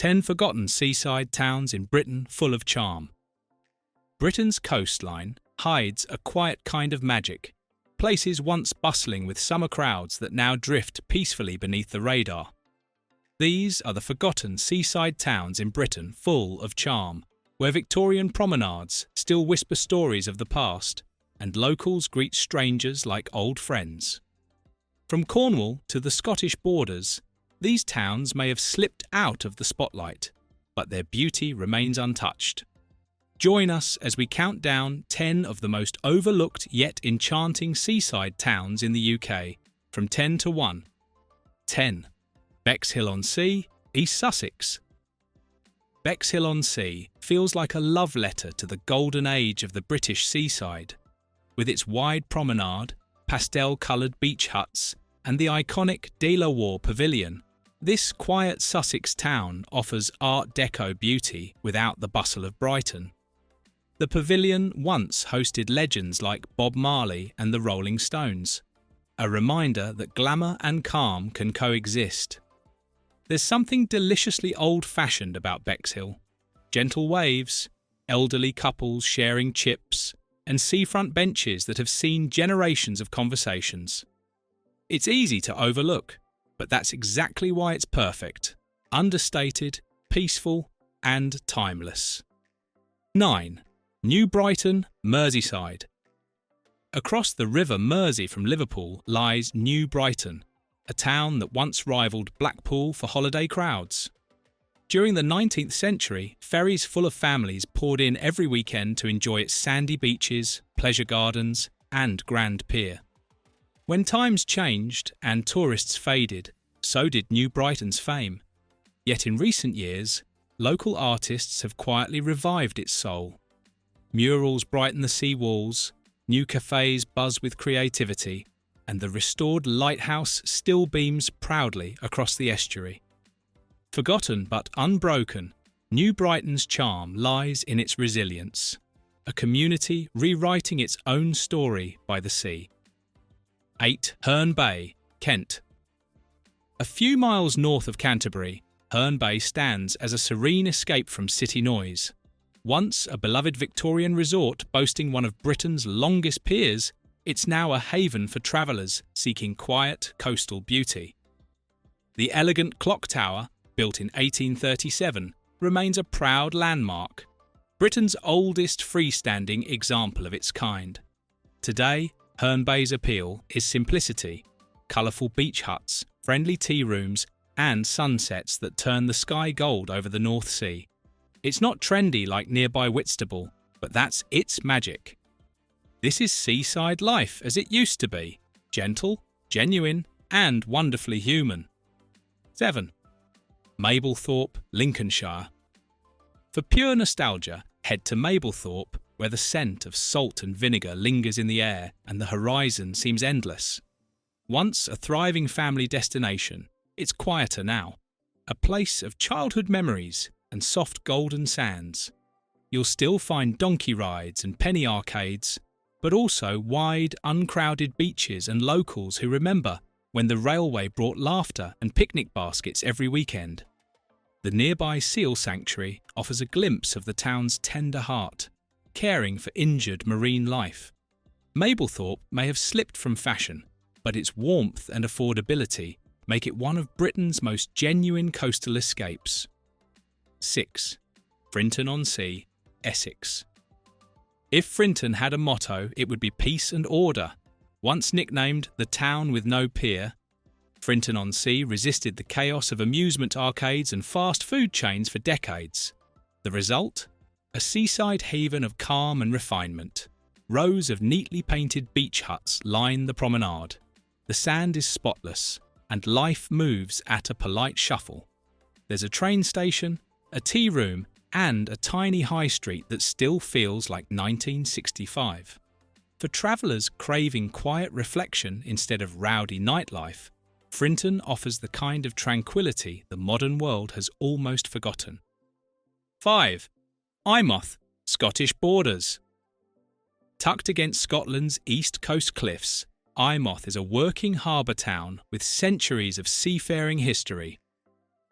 10 forgotten seaside towns in Britain full of charm. Britain's coastline hides a quiet kind of magic, places once bustling with summer crowds that now drift peacefully beneath the radar. These are the forgotten seaside towns in Britain full of charm, where Victorian promenades still whisper stories of the past, and locals greet strangers like old friends. From Cornwall to the Scottish borders, these towns may have slipped out of the spotlight, but their beauty remains untouched. Join us as we count down 10 of the most overlooked yet enchanting seaside towns in the UK, from 10 to 1. 10. Bexhill-on-Sea, East Sussex. Bexhill-on-Sea feels like a love letter to the golden age of the British seaside. With its wide promenade, pastel-coloured beach huts, and the iconic Warr Pavilion, this quiet Sussex town offers Art Deco beauty without the bustle of Brighton. The pavilion once hosted legends like Bob Marley and the Rolling Stones, a reminder that glamour and calm can coexist. There's something deliciously old-fashioned about Bexhill. Gentle waves, elderly couples sharing chips, and seafront benches that have seen generations of conversations. It's easy to overlook, but that's exactly why it's perfect, understated, peaceful, and timeless. 9. New Brighton, Merseyside. Across the River Mersey from Liverpool lies New Brighton, a town that once rivaled Blackpool for holiday crowds. During the 19th century, ferries full of families poured in every weekend to enjoy its sandy beaches, pleasure gardens, and grand pier. When times changed and tourists faded, so did New Brighton's fame. Yet in recent years, local artists have quietly revived its soul. Murals brighten the sea walls, new cafes buzz with creativity, and the restored lighthouse still beams proudly across the estuary. Forgotten but unbroken, New Brighton's charm lies in its resilience, a community rewriting its own story by the sea. 8. Herne Bay, Kent. A few miles north of Canterbury, Herne Bay stands as a serene escape from city noise. Once a beloved Victorian resort boasting one of Britain's longest piers, it's now a haven for travellers seeking quiet coastal beauty. The elegant clock tower, built in 1837, remains a proud landmark, Britain's oldest freestanding example of its kind. Today, Herne Bay's appeal is simplicity, colourful beach huts, friendly tea rooms, and sunsets that turn the sky gold over the North Sea. It's not trendy like nearby Whitstable, but that's its magic. This is seaside life as it used to be, gentle, genuine, and wonderfully human. 7. Mablethorpe, Lincolnshire. For pure nostalgia, head to Mablethorpe, where the scent of salt and vinegar lingers in the air and the horizon seems endless. Once a thriving family destination, it's quieter now, a place of childhood memories and soft golden sands. You'll still find donkey rides and penny arcades, but also wide, uncrowded beaches and locals who remember when the railway brought laughter and picnic baskets every weekend. The nearby seal sanctuary offers a glimpse of the town's tender heart, caring for injured marine life. Mablethorpe may have slipped from fashion, but its warmth and affordability make it one of Britain's most genuine coastal escapes. 6. Frinton-on-Sea, Essex. If Frinton had a motto, it would be peace and order. Once nicknamed the town with no peer, Frinton-on-Sea resisted the chaos of amusement arcades and fast food chains for decades. The result? A seaside haven of calm and refinement. Rows of neatly painted beach huts line the promenade. The sand is spotless, and life moves at a polite shuffle. There's a train station, a tea room, and a tiny high street that still feels like 1965. For travellers craving quiet reflection instead of rowdy nightlife, Frinton offers the kind of tranquility the modern world has almost forgotten. 5. Eyemouth, Scottish borders. Tucked against Scotland's east coast cliffs, Eyemouth is a working harbour town with centuries of seafaring history.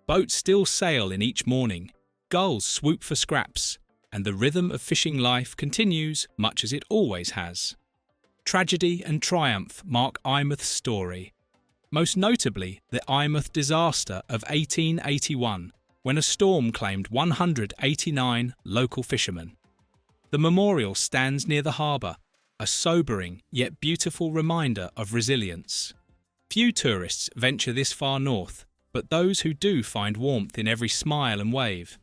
Boats still sail in each morning, gulls swoop for scraps, and the rhythm of fishing life continues much as it always has. Tragedy and triumph mark Eyemouth's story, most notably the Eyemouth disaster of 1881, when a storm claimed 189 local fishermen. The memorial stands near the harbour, a sobering yet beautiful reminder of resilience. Few tourists venture this far north, but those who do find warmth in every smile and wave.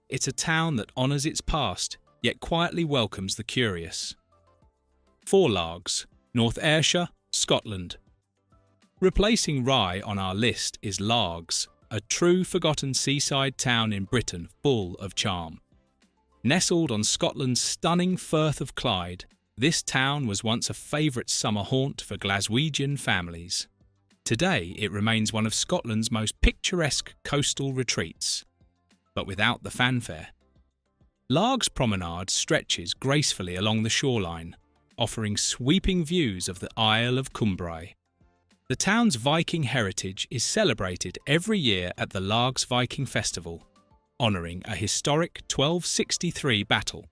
It's a town that honours its past, yet quietly welcomes the curious. 4 Largs, North Ayrshire, Scotland. Replacing Rye on our list is Largs, a true forgotten seaside town in Britain full of charm. Nestled on Scotland's stunning Firth of Clyde, this town was once a favourite summer haunt for Glaswegian families. Today it remains one of Scotland's most picturesque coastal retreats, but without the fanfare. Largs Promenade stretches gracefully along the shoreline, offering sweeping views of the Isle of Cumbrae. The town's Viking heritage is celebrated every year at the Largs Viking Festival, honouring a historic 1263 battle.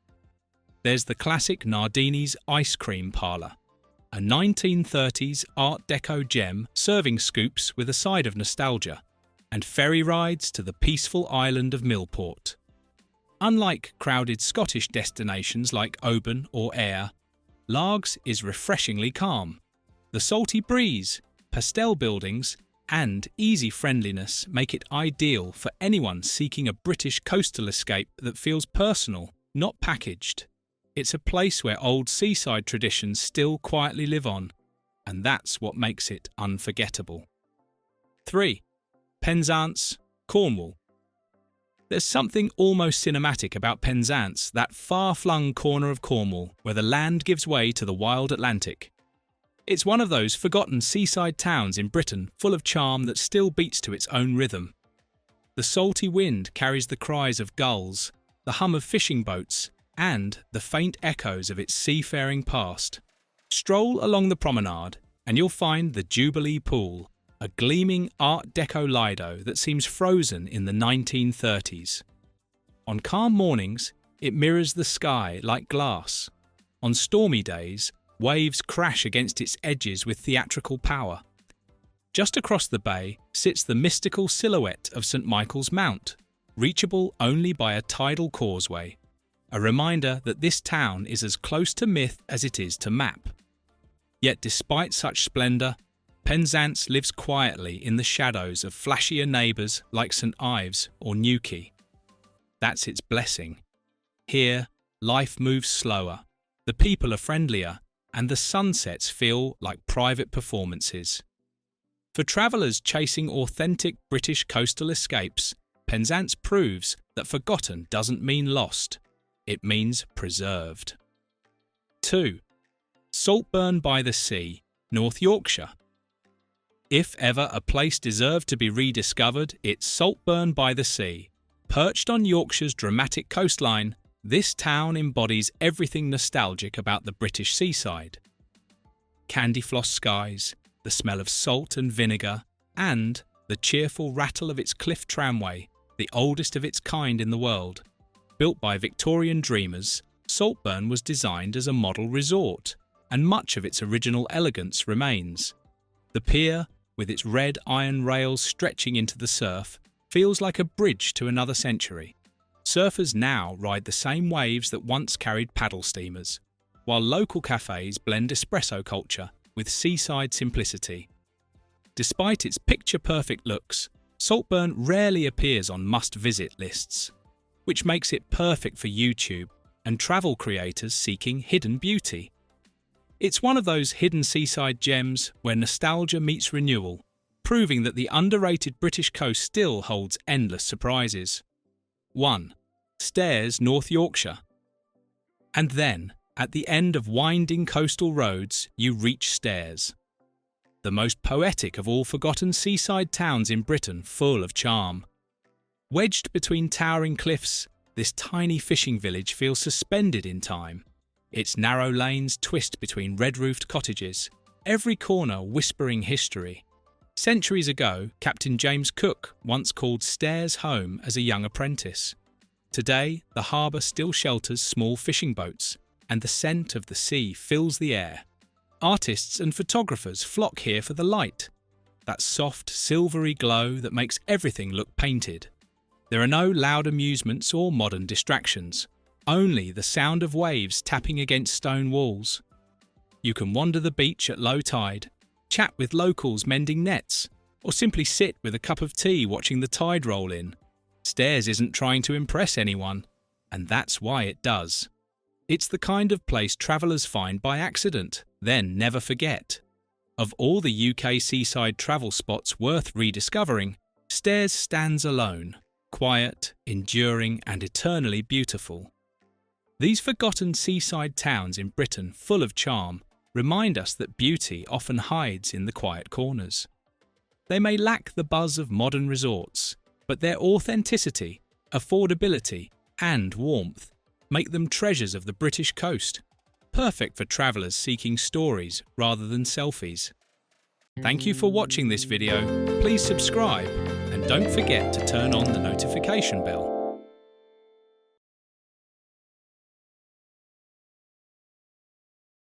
There's the classic Nardini's Ice Cream Parlour, a 1930s Art Deco gem serving scoops with a side of nostalgia, and ferry rides to the peaceful island of Millport. Unlike crowded Scottish destinations like Oban or Ayr, Largs is refreshingly calm. The salty breeze, pastel buildings, and easy friendliness make it ideal for anyone seeking a British coastal escape that feels personal, not packaged. It's a place where old seaside traditions still quietly live on, and that's what makes it unforgettable. 3. Penzance, Cornwall. There's something almost cinematic about Penzance, that far-flung corner of Cornwall where the land gives way to the wild Atlantic. It's one of those forgotten seaside towns in Britain full of charm that still beats to its own rhythm. The salty wind carries the cries of gulls, the hum of fishing boats, and the faint echoes of its seafaring past. Stroll along the promenade and you'll find the Jubilee Pool, a gleaming Art Deco Lido that seems frozen in the 1930s. On calm mornings, it mirrors the sky like glass. On stormy days, waves crash against its edges with theatrical power. Just across the bay sits the mystical silhouette of St Michael's Mount, reachable only by a tidal causeway, a reminder that this town is as close to myth as it is to map. Yet despite such splendour, Penzance lives quietly in the shadows of flashier neighbours like St Ives or Newquay. That's its blessing. Here, life moves slower, the people are friendlier, and the sunsets feel like private performances. For travellers chasing authentic British coastal escapes, Penzance proves that forgotten doesn't mean lost, it means preserved. 2. Saltburn-bu-the-sea, North Yorkshire. If ever a place deserved to be rediscovered, it's Saltburn-bu-the-sea. Perched on Yorkshire's dramatic coastline, this town embodies everything nostalgic about the British seaside. Candy-floss skies, the smell of salt and vinegar, and the cheerful rattle of its cliff tramway, the oldest of its kind in the world. Built by Victorian dreamers, Saltburn was designed as a model resort, and much of its original elegance remains. The pier, with its red iron rails stretching into the surf, feels like a bridge to another century. Surfers now ride the same waves that once carried paddle steamers, while local cafes blend espresso culture with seaside simplicity. Despite its picture-perfect looks, Saltburn rarely appears on must-visit lists, which makes it perfect for YouTube and travel creators seeking hidden beauty. It's one of those hidden seaside gems where nostalgia meets renewal, proving that the underrated British coast still holds endless surprises. 1. Stairs, North Yorkshire. And then, at the end of winding coastal roads, you reach Stairs, the most poetic of all forgotten seaside towns in Britain, full of charm. Wedged between towering cliffs, this tiny fishing village feels suspended in time. Its narrow lanes twist between red-roofed cottages, every corner whispering history. Centuries ago, Captain James Cook once called Stairs home as a young apprentice. Today, the harbour still shelters small fishing boats, and the scent of the sea fills the air. Artists and photographers flock here for the light, that soft, silvery glow that makes everything look painted. There are no loud amusements or modern distractions, only the sound of waves tapping against stone walls. You can wander the beach at low tide, chat with locals mending nets, or simply sit with a cup of tea watching the tide roll in. Stairs isn't trying to impress anyone, and that's why it does. It's the kind of place travellers find by accident, then never forget. Of all the UK seaside travel spots worth rediscovering, Stairs stands alone, quiet, enduring and eternally beautiful. These forgotten seaside towns in Britain, full of charm, remind us that beauty often hides in the quiet corners. They may lack the buzz of modern resorts, but their authenticity, affordability and warmth make them treasures of the British coast, perfect for travellers seeking stories rather than selfies. Thank you for watching this video. Please subscribe and don't forget to turn on the notification bell.